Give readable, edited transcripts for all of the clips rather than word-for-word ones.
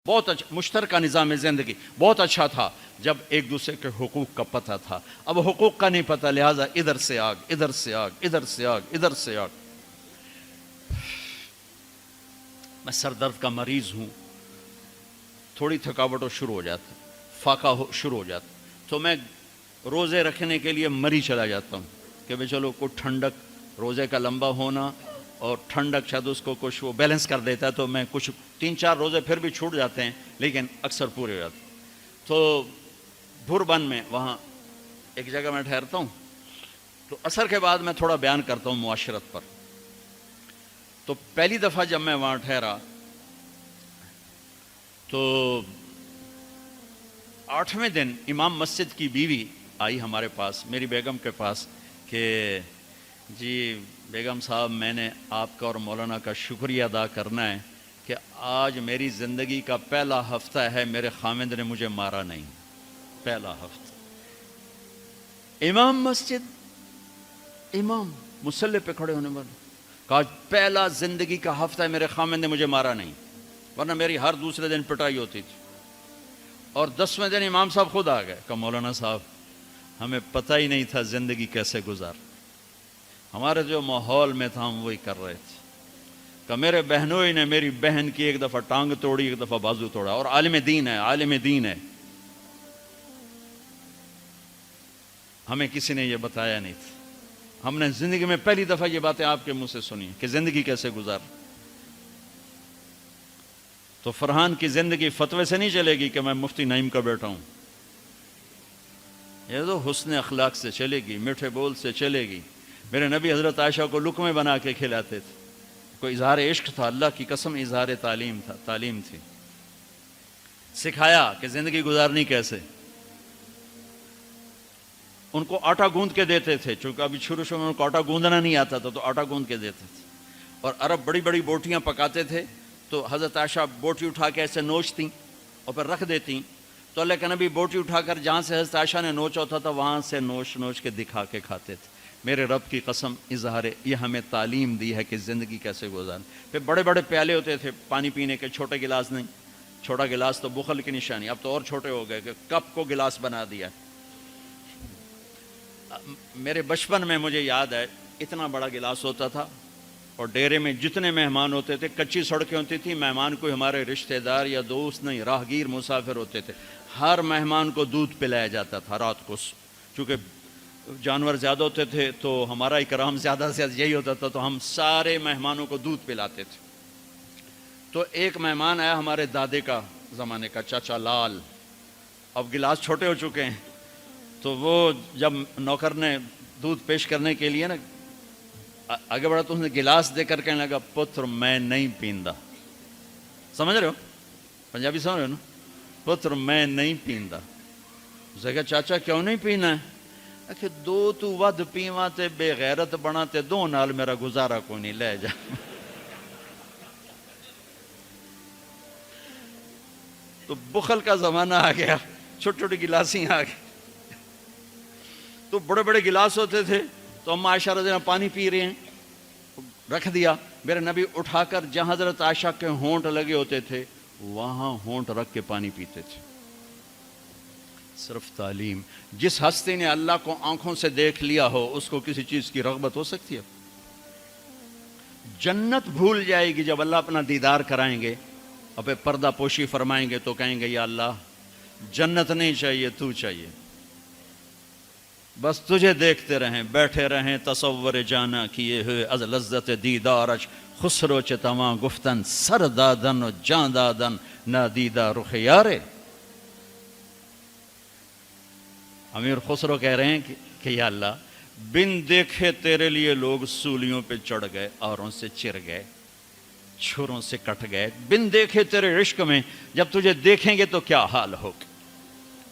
بہت اچھا مشترکہ نظام زندگی بہت اچھا تھا جب ایک دوسرے کے حقوق کا پتہ تھا. اب حقوق کا نہیں پتہ، لہٰذا ادھر سے آگ، ادھر سے آگ، ادھر سے آگ، ادھر سے آگ. میں سر درد کا مریض ہوں، تھوڑی تھکاوٹ ہو شروع ہو جاتا، فاقہ شروع ہو جاتا، تو میں روزے رکھنے کے لیے مری چلا جاتا ہوں کہ بھئی چلو کوئی ٹھنڈک، روزے کا لمبا ہونا اور ٹھنڈک شاید اس کو کچھ وہ بیلنس کر دیتا ہے. تو میں کچھ 3-4 روزے پھر بھی چھوٹ جاتے ہیں لیکن اکثر پورے ہو جاتے. تو بھربن میں وہاں ایک جگہ میں ٹھہرتا ہوں، تو عصر کے بعد میں تھوڑا بیان کرتا ہوں معاشرت پر. تو پہلی دفعہ جب میں وہاں ٹھہرا تو 8ویں دن امام مسجد کی بیوی آئی ہمارے پاس، میری بیگم کے پاس، کہ جی بیگم صاحب میں نے آپ کا اور مولانا کا شکریہ ادا کرنا ہے کہ آج میری زندگی کا پہلا ہفتہ ہے میرے خامند نے مجھے مارا نہیں. پہلا ہفتہ امام مسجد، امام مصلی پہ کھڑے ہونے والے، کہا پہلا زندگی کا ہفتہ ہے میرے خامند نے مجھے مارا نہیں، ورنہ میری ہر دوسرے دن پٹائی ہوتی تھی. اور 10ویں دن امام صاحب خود آ گئے، کہا مولانا صاحب ہمیں پتہ ہی نہیں تھا زندگی کیسے گزار، ہمارے جو ماحول میں تھا ہم وہی کر رہے تھے. کہ میرے بہنوئی نے میری بہن کی ایک دفعہ ٹانگ توڑی، ایک دفعہ بازو توڑا، اور عالم دین ہے، عالم دین ہے. ہمیں کسی نے یہ بتایا نہیں تھا، ہم نے زندگی میں پہلی دفعہ یہ باتیں آپ کے منہ سے سنی کہ زندگی کیسے گزار. تو فرحان کی زندگی فتوے سے نہیں چلے گی کہ میں مفتی نعیم کا بیٹا ہوں، یہ تو حسن اخلاق سے چلے گی، میٹھے بول سے چلے گی. میرے نبی حضرت عائشہ کو لقمے بنا کے کھلاتے تھے، کوئی اظہار عشق تھا، اللہ کی قسم اظہار تعلیم تھی. سکھایا کہ زندگی گزارنی کیسے. ان کو آٹا گوندھ کے دیتے تھے، چونکہ ابھی شروع میں ان کو آٹا گوندنا نہیں آتا تھا، تو آٹا گوندھ کے دیتے تھے. اور عرب بڑی بڑی بوٹیاں پکاتے تھے، تو حضرت عائشہ بوٹی اٹھا کے ایسے نوچتیں اور پھر رکھ دیتیں. تو اللہ کے نبی بوٹی اٹھا کر جہاں سے حضرت عائشہ نے نوچا ہوتا تھا وہاں سے نوچ کے دکھا کے کھاتے تھے. میرے رب کی قسم اظہار یہ ہمیں تعلیم دی ہے کہ زندگی کیسے گزاریں. پھر بڑے بڑے پیالے ہوتے تھے پانی پینے کے، چھوٹے گلاس نہیں. چھوٹا گلاس تو بخل کی نشانی، اب تو اور چھوٹے ہو گئے کہ کپ کو گلاس بنا دیا. میرے بچپن میں مجھے یاد ہے اتنا بڑا گلاس ہوتا تھا، اور ڈیرے میں جتنے مہمان ہوتے تھے، کچی سڑکیں ہوتی تھیں، مہمان کوئی ہمارے رشتہ دار یا دوست نہیں، راہگیر مسافر ہوتے تھے، ہر مہمان کو دودھ پلایا جاتا تھا رات کو. چونکہ جانور زیادہ ہوتے تھے تو ہمارا اکرام زیادہ سے زیادہ یہی ہوتا تھا، تو ہم سارے مہمانوں کو دودھ پلاتے تھے. تو ایک مہمان آیا ہمارے دادے کا زمانے کا، چاچا لال. اب گلاس چھوٹے ہو چکے ہیں، تو وہ جب نوکر نے دودھ پیش کرنے کے لیے نا آگے بڑھا تو اس نے گلاس دے کر کہنے لگا پتر میں نہیں پیندا. سمجھ رہے ہو پنجابی سمجھ رہے ہو نا؟ پتر میں نہیں پیندا. اسے کہا چاچا کیوں نہیں پینا ہے؟ کہ دو تو ود پیواں تے بے غیرت بنا تے دو نال میرا گزارا کوئی نہیں، لے جا. تو بخل کا زمانہ آ گیا، چھوٹی چھوٹی گلاسیں آ گئی. تو بڑے بڑے گلاس ہوتے تھے، تو ہم عائشہ رضی اللہ عنہا پانی پی رہے ہیں، رکھ دیا. میرے نبی اٹھا کر جہاں حضرت عائشہ کے ہونٹ لگے ہوتے تھے وہاں ہونٹ رکھ کے پانی پیتے تھے. صرف تعلیم. جس ہستی نے اللہ کو آنکھوں سے دیکھ لیا ہو اس کو کسی چیز کی رغبت ہو سکتی ہے؟ جنت بھول جائے گی جب اللہ اپنا دیدار کرائیں گے اور پھر پردہ پوشی فرمائیں گے تو کہیں گے یا اللہ جنت نہیں چاہیے، تو چاہیے، بس تجھے دیکھتے رہیں، بیٹھے رہیں تصور جانا کیے ہوئے از لذت دیدارش، خسرو چتواں گفتن سر دادن و جان دادن نادیدہ رخ یارے. امیر خسرو کہہ رہے ہیں کہ یا اللہ بن دیکھے تیرے لیے لوگ سولیوں پہ چڑھ گئے، اوروں سے چر گئے، چھروں سے کٹ گئے. بن دیکھے تیرے عشق میں جب تجھے دیکھیں گے تو کیا حال ہوگا.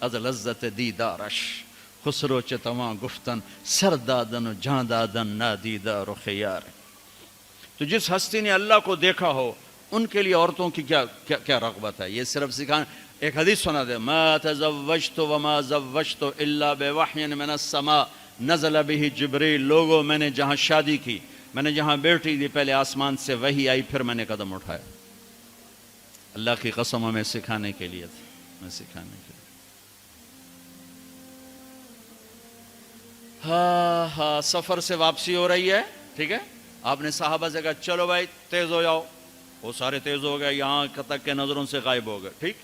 از لذت دیدارش خسرو چتواں گفتن سر دادن و جان دادن نادیدہ رخ یار. تو جس ہستی نے اللہ کو دیکھا ہو ان کے لیے عورتوں کی کیا رغبت ہے. یہ صرف سکھانا. ایک حدیث سنا دے، ما تزوجت وما زوجت الا بوحی من السماء نزل به جبریل. لوگوں میں نے جہاں شادی کی، میں نے جہاں بیٹی دی، پہلے آسمان سے وحی آئی، پھر میں نے قدم اٹھایا. اللہ کی قسم ہمیں سکھانے کے لیے تھے، ہمیں سکھانے کے لیے۔ ہاں سفر سے واپسی ہو رہی ہے، ٹھیک ہے، آپ نے صحابہ سے کہا چلو بھائی تیز ہو جاؤ، وہ سارے تیز ہو گئے، یہاں تک کے نظروں سے غائب ہو گئے، ٹھیک۔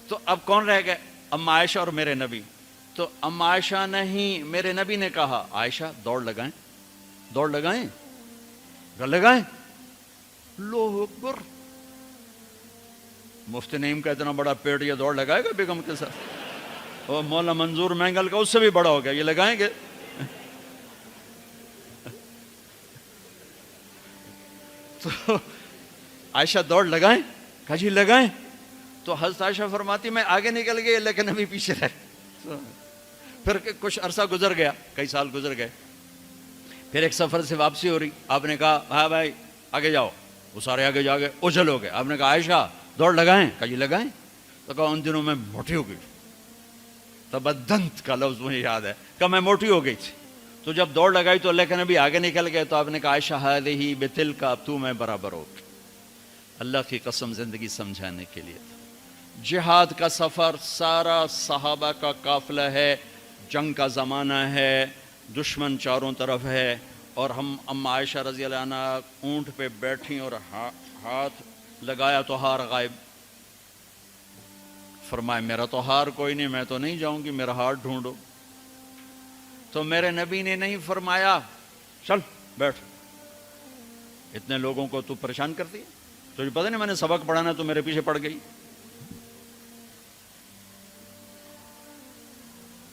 تو اب کون رہ گئے؟ اما عائشہ اور میرے نبی۔ تو اما عائشہ نہیں، میرے نبی نے کہا عائشہ دوڑ لگائیں، دوڑ لگائیں، لگائیں۔ اللہ اکبر، مفتی نعیم کا اتنا بڑا پیٹ، یہ دوڑ لگائے گا بیگم کے ساتھ؟ اور مولا منظور مینگل کا اس سے بھی بڑا ہو گیا، یہ لگائیں گے؟ تو عائشہ دوڑ لگائیں، کہا جی لگائیں۔ تو حضرت عائشہ فرماتی میں آگے نکل گئی لیکن نبی پیچھے رہ۔ پھر کچھ عرصہ گزر گیا، کئی سال گزر گئے، پھر ایک سفر سے واپسی ہو رہی، آپ نے کہا ہاں بھائی آگے جاؤ، وہ سارے آگے جا گئے، اجل ہو گئے۔ آپ نے کہا عائشہ دوڑ لگائیں، کہا جی لگائیں۔ تو کہا ان دنوں میں موٹی ہو گئی، تبدنت کا لفظ مجھے یاد ہے، کہ میں موٹی ہو گئی تھی۔ تو جب دوڑ لگائی تو اللہ کے نبی آگے نکل گئے، تو آپ نے کہا عائشہ ہذہ بتلک، اب تو میں برابر ہو۔ اللہ کی قسم زندگی سمجھانے کے لیے تھا۔ جہاد کا سفر سارا صحابہ کا قافلہ ہے، جنگ کا زمانہ ہے، دشمن چاروں طرف ہے، اور ہم اما عائشہ رضی اللہ عنہ اونٹ پہ بیٹھیں اور ہاتھ لگایا تو ہار غائب۔ فرمایا میرا تو ہار کوئی نہیں، میں تو نہیں جاؤں گی، میرا ہار ڈھونڈو۔ تو میرے نبی نے نہیں فرمایا چل بیٹھ، اتنے لوگوں کو تو پریشان کرتی ہے، تجھے پتہ نہیں میں نے سبق پڑھانا تو میرے پیچھے پڑ گئی،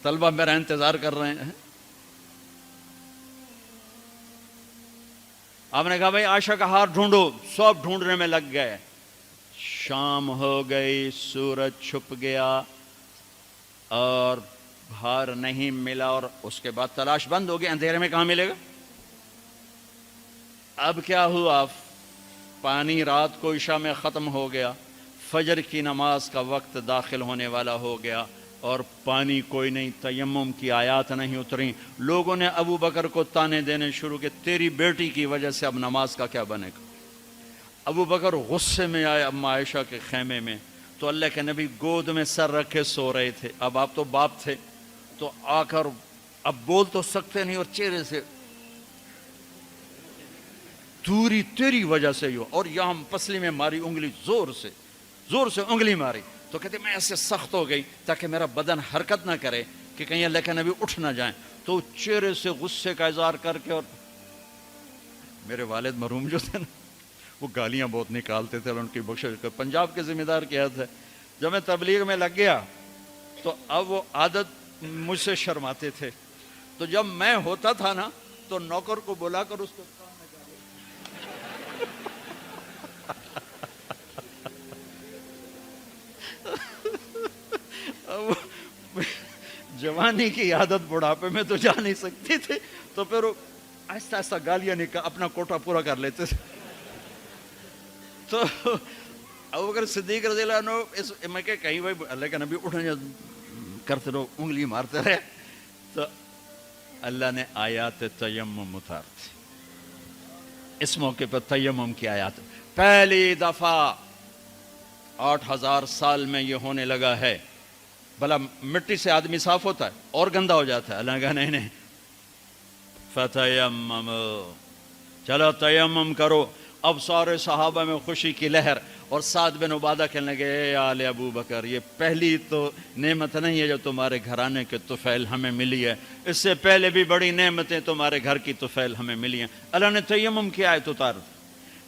طلبہ میرا انتظار کر رہے ہیں۔ آپ نے کہا بھائی عائشہ کا ہار ڈھونڈو، سب ڈھونڈنے میں لگ گئے۔ شام ہو گئی، سورج چھپ گیا اور ہار نہیں ملا، اور اس کے بعد تلاش بند ہو گئی، اندھیرے میں کہاں ملے گا؟ اب کیا ہوا؟ پانی رات کو عشاء میں ختم ہو گیا، فجر کی نماز کا وقت داخل ہونے والا ہو گیا، اور پانی کوئی نہیں، تیمم کی آیات نہیں اتریں۔ لوگوں نے ابو بکر کو تانے دینے شروع کہ تیری بیٹی کی وجہ سے اب نماز کا کیا بنے گا۔ ابو بکر غصے میں آئے اما عائشہ کے خیمے میں، تو اللہ کے نبی گود میں سر رکھے سو رہے تھے۔ اب آپ تو باپ تھے، تو آ کر اب بول تو سکتے نہیں، اور چہرے سے دوری تیری وجہ سے ہو، اور یہاں پسلی میں ماری انگلی، زور سے انگلی ماری۔ تو کہتے میں ایسے سخت ہو گئی تاکہ میرا بدن حرکت نہ کرے کہ کہیں اللہ کے نبی اٹھ نہ جائیں۔ تو چہرے سے غصے کا اظہار کر کے، اور میرے والد مرحوم جو تھے نا، وہ گالیاں بہت نکالتے تھے، اور ان کی بخشش پنجاب کے ذمہ دار کیا تھا۔ جب میں تبلیغ میں لگ گیا تو اب وہ عادت مجھ سے شرماتے تھے، تو جب میں ہوتا تھا نا تو نوکر کو بلا کر اس کو جوانی کی عادت بڑھاپے میں تو جا نہیں سکتی تھی، تو پھر وہ آہستہ آہستہ گالیاں نکال اپنا کوٹا پورا کر لیتے تھے۔ تو ابوبکر صدیق رضی اللہ عنہ میں کہ کہیں بھائی اللہ کا نبی اٹھنے کرتے رہو، انگلی مارتے رہے، تو اللہ نے آیات تیمم اتار دی۔ اس موقع پر تیمم کی آیات پہلی دفعہ 8000 سال میں یہ ہونے لگا ہے۔ بھلا مٹی سے آدمی صاف ہوتا ہے اور گندا ہو جاتا ہے؟ اللہ نے کہا نہیں، فتیمم، چلو تیمم کرو۔ اب سارے صحابہ میں خوشی کی لہر، اور سعد بن عبادہ کہنے لگے اے آل ابو بکر، یہ پہلی تو نعمت نہیں ہے جو تمہارے گھرانے کے طفیل ہمیں ملی ہے، اس سے پہلے بھی بڑی نعمتیں تمہارے گھر کی طفیل ہمیں ملی ہیں۔ اللہ نے تیمم کی آیت اتار دی۔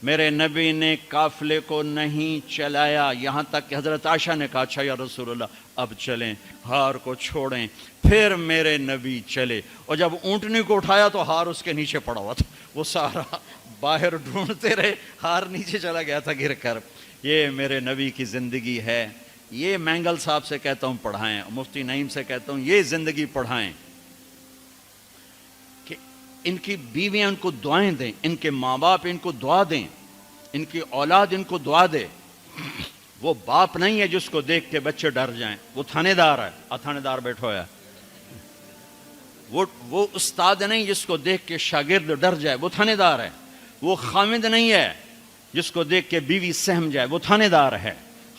میرے نبی نے قافلے کو نہیں چلایا، یہاں تک کہ حضرت عائشہ نے کہا اچھا یا رسول اللہ اب چلیں، ہار کو چھوڑیں۔ پھر میرے نبی چلے، اور جب اونٹنی کو اٹھایا تو ہار اس کے نیچے پڑا ہوا تھا، وہ سارا باہر ڈھونڈتے رہے، ہار نیچے چلا گیا تھا گر کر۔ یہ میرے نبی کی زندگی ہے، یہ مینگل صاحب سے کہتا ہوں پڑھائیں، مفتی نعیم سے کہتا ہوں یہ زندگی پڑھائیں، کہ ان کی بیویاں ان کو دعائیں دیں، ان کے ماں باپ ان کو دعا دیں، ان کی اولاد ان کو دعا دے۔ وہ باپ نہیں ہے جس کو دیکھ کے بچے ڈر جائیں، وہ تھانے دار ہے، تھانے دار بیٹھو ہے۔ وہ استاد نہیں جس کو دیکھ کے شاگرد ڈر جائے، وہ تھانے دار ہے۔ وہ خامد نہیں ہے جس کو دیکھ کے بیوی سہم جائے وہ تھانے دار ہے،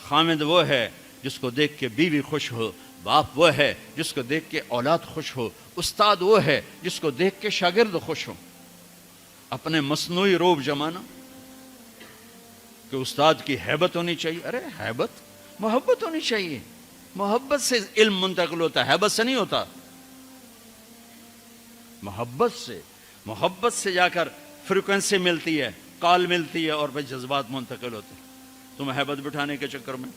خامد وہ ہے جس کو دیکھ کے بیوی خوش ہو، باپ وہ ہے جس کو دیکھ کے اولاد خوش ہو، استاد وہ ہے جس کو دیکھ کے شاگرد خوش ہو۔ اپنے مصنوعی روب جمانا کہ استاد کی ہیبت ہونی چاہیے، ارے ہیبت، محبت ہونی چاہیے، محبت سے علم منتقل ہوتا ہے، ہیبت سے نہیں ہوتا، محبت سے جا کر فریکوینسی ملتی ہے، کال ملتی ہے اور پھر جذبات منتقل ہوتے ہیں۔ تم ہیبت بٹھانے کے چکر میں